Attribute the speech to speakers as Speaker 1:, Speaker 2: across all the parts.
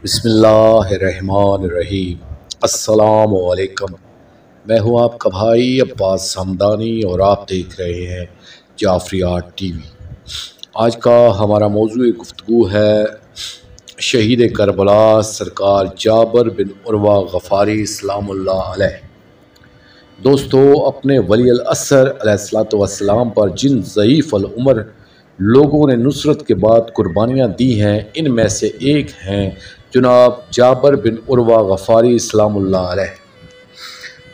Speaker 1: बिस्मिल्लाहिर्रहमानिर्रहीम। अस्सलामुअलैकुम। मैं हूं आपका भाई अब्बास हमदानी और आप देख रहे हैं जाफरी आर्ट टीवी। आज का हमारा मौजूद गुफ्तगू है शहीद करबला सरकार जाबर बिन उर्वा गफ़ारी सलामुल्लाह अलैह। दोस्तों, अपने वली अल असर अलैहिस्सलाम पर जिन ज़ईफ़ अल उम्र लोगों ने नुसरत के बाद कुर्बानियाँ दी हैं, इनमें से एक हैं जनाब जाबर बिन उर्वा गफ़ारी सलामुल्लाह अलैह।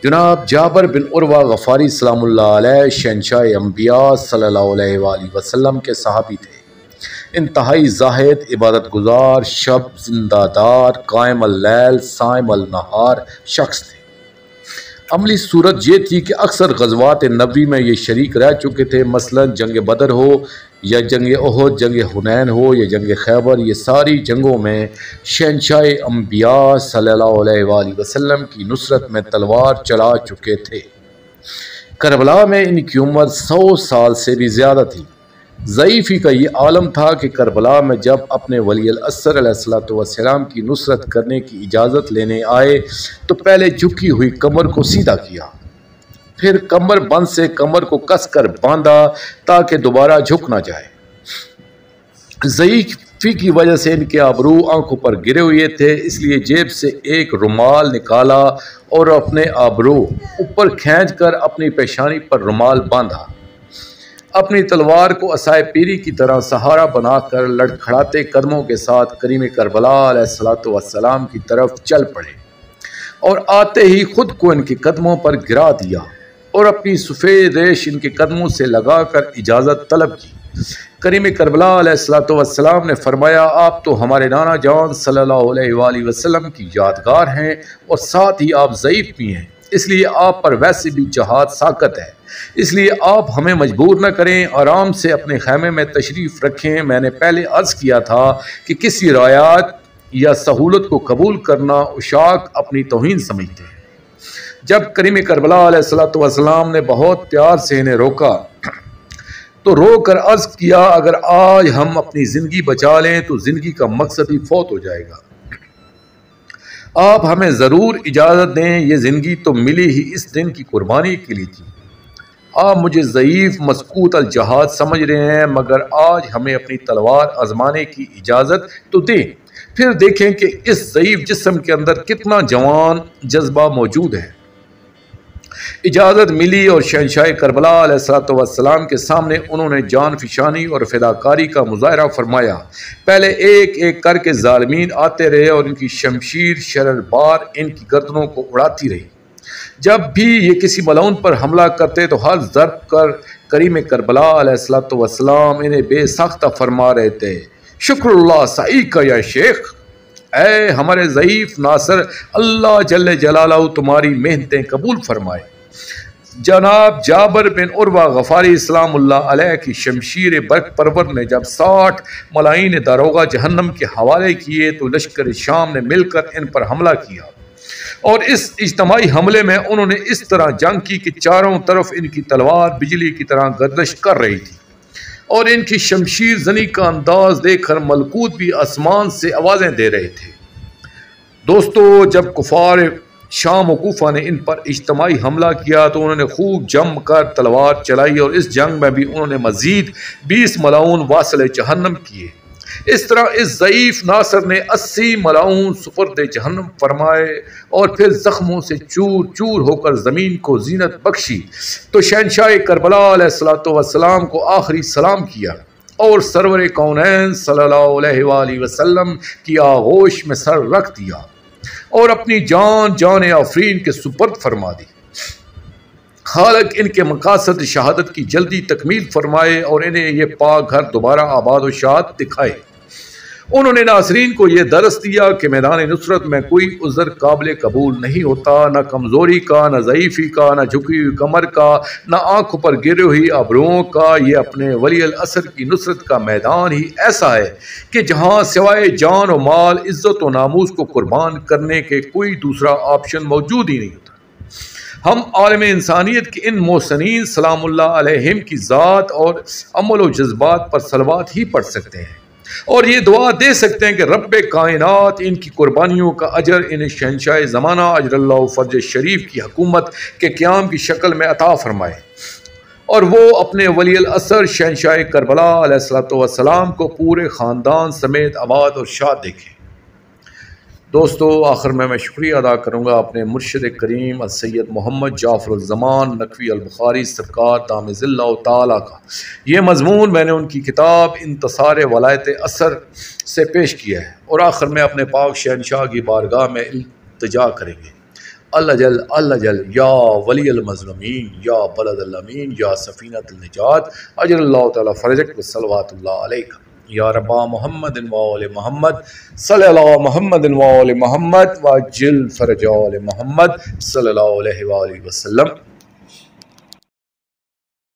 Speaker 1: जनाब जाबर बिन उर्वा गफ़ारी सलामुल्लाह अलैह शहंशाह अंबिया सल्लल्लाहु अलैहि वसल्लम के सहाबी थे। इंतहाई जाहिद, इबादत गुजार, शब जिंदादार, कायम अल लैल साइम अल नहार शख्स थे। अमली सूरत ये थी कि अक्सर ग़ज़वात नबी में ये शरीक रह चुके थे। मसलन जंग बदर हो या जंग ओहद, जंग हुनैन हो या जंग खैबर, ये सारी जंगों में शहंशाह अंबिया सल्लल्लाहु अलैहि वसल्लम की नुसरत में तलवार चला चुके थे। करबला में इनकी उम्र 100 साल से भी ज़्यादा थी। ज़ईफ़ी का ये आलम था कि करबला में जब अपने वली अल असर अलैहिस्सलाम की नुसरत करने की इजाज़त लेने आए तो पहले झुकी हुई कमर को सीधा किया, फिर कमर बंद से कमर को कसकर बांधा ताकि दोबारा झुक ना जाए। ज़ईफ़ी की वजह से इनके आबरू आंखों पर गिरे हुए थे, इसलिए जेब से एक रुमाल निकाला और अपने आबरू ऊपर खींचकर अपनी पेशानी पर रुमाल बांधा। अपनी तलवार को असाए पीरी की तरह सहारा बनाकर लड़खड़ाते कदमों के साथ करीम करबला अलैहिस्सलाम की तरफ चल पड़े और आते ही खुद को इनके कदमों पर गिरा दिया और अपनी सफ़ेद रेश इनके कदमों से लगाकर इजाज़त तलब की। करीम करबला अलैहिस्सलाम ने फरमाया, आप तो हमारे नाना जान सल्लल्लाहु अलैहि वसल्लम की यादगार हैं और साथ ही आप ज़ईफ़ भी हैं, इसलिए आप पर वैसे भी जहाद साकत है, इसलिए आप हमें मजबूर न करें, आराम से अपने खैमे में तशरीफ़ रखें। मैंने पहले अर्ज़ किया था कि किसी रायात या सहूलत को कबूल करना उशाक अपनी तौहीन समझते हैं। जब करीम करबला अलैहिस्सलाम ने बहुत प्यार से इन्हें रोका तो रोकर अर्ज़ किया, अगर आज हम अपनी ज़िंदगी बचा लें तो ज़िंदगी का मकसद ही फौत हो जाएगा। आप हमें ज़रूर इजाज़त दें, ये ज़िंदगी तो मिली ही इस दिन की कुर्बानी के लिए थी। आप मुझे ज़ईफ़ मस्कूत अल जहाद समझ रहे हैं, मगर आज हमें अपनी तलवार आजमाने की इजाज़त तो दें, फिर देखें कि इस ज़ईफ़ जिस्म के अंदर कितना जवान जज्बा मौजूद है। इजाज़त मिली और शहंशाह करबला अलैहिस्सलाम के सामने उन्होंने जान फिशानी और फिदाकारी का मुज़ाहरा फरमाया। पहले एक एक करके ज़ालिमीन आते रहे और इनकी शमशीर शरर बार इनकी गर्दनों को उड़ाती रही। जब भी ये किसी मलऊन पर हमला करते तो हर ज़रब कर करीम करबला अलैहिस्सलाम इन्हें बेसाख्ता फरमा रहे थे, शुक्रुल्लाह सई का या शेख, ऐ हमारे ज़ईफ़ नासर, अल्लाह जल्ले जलालहू तुम्हारी मेहनतें कबूल फरमाए। जनाब जाबर बिन उर्वा गफ़ारी सलामुल्लाह अलैह की शमशीर बरक परवर ने जब 60 मलाइन दारोगा जहन्नम के हवाले किए तो लश्कर शाम ने मिलकर इन पर हमला किया और इस इज्तमाई हमले में उन्होंने इस तरह जंग की कि चारों तरफ इनकी तलवार बिजली की तरह गर्दिश कर रही थी और इनकी शमशीर जनी का अंदाज देखकर मलकूत भी आसमान से आवाज़ें दे रहे थे। दोस्तों, जब कुफार शाम और कूफा ने इन पर इज्तमाई हमला किया तो उन्होंने खूब जम कर तलवार चलाई और इस जंग में भी उन्होंने मजीद 20 मलाउन वासिल जहन्नम किए। इस तरह इस ज़ईफ़ नासर ने 80 मलाउन सुपुर्द जहन्नम फरमाए और फिर ज़ख्मों से चूर चूर होकर ज़मीन को जीनत बख्शी तो शहंशाह करबला अलैहिस्सलाम को आखिरी सलाम किया और सरवर कौनैन सल्लल्लाहु अलैहि वसल्लम की आगोश में सर रख दिया और अपनी जान आफरीन के सुपर्द फरमा दी। खालक इनके मकासद शहादत की जल्दी तकमील फरमाए और इन्हें ये पाक घर दोबारा आबाद व शाद दिखाए। उन्होंने नासरीन को यह दरस दिया कि मैदान नुसरत में कोई उज़्र काबिल कबूल नहीं होता, न कमज़ोरी का, न ज़ईफ़ी का, न झुकी हुई कमर का, न आँखों पर गिरे हुई आबरुओं का। ये अपने वली अल असर की नुसरत का मैदान ही ऐसा है कि जहाँ सिवाय जान और माल, इज़्ज़त और नामूस को कुर्बान करने के कोई दूसरा ऑप्शन मौजूद ही नहीं होता। हम आलम इंसानियत के इन मोहसिनीन सलामुल्लाह अलैहिम की ज़ात और अमल व जज्बात पर सलवात ही पढ़ सकते हैं और ये दुआ दे सकते हैं कि रब्बे कायनात इनकी कुर्बानियों का अजर इन्हें शहनशाह ज़माना अजरल्लाहु फ़र्ज शरीफ की हुकूमत के क़याम की शक्ल में अता फ़रमाए और वो अपने वली अल असर शहनशाह करबला अलैहिस्सलातु वस्सलाम को पूरे ख़ानदान समेत आबाद और शाद देखें। दोस्तों, आखिर में मैं शुक्रिया अदा करूँगा अपने मुर्शिद करीम सैयद मोहम्मद जाफ़रुज़्ज़मान नकवी अल बुखारी सरकार दामज़िल्लाहु ताला का। ये मज़मून मैंने उनकी किताब इंतसार वलायत असर से पेश किया है और आखिर में अपने पाक शहनशाह की बारगाह में इल्तिजा करेंगे। अल्लाह जल या वली अल मज़लूमीन या बलद अल अमीन या सफ़ीनत अल निजात अजरल्लाहु ताला फ़रजक व सल्लवातुल्लाह अलैका या रब्बा मुहम्मदिन व आले मुहम्मद सल्लल्लाहु मुहम्मदिन व आले मुहम्मद व अज्जिल फ़रजा आले मुहम्मद सल्लल्लाहु अलैहि व आलिहि वसल्लम।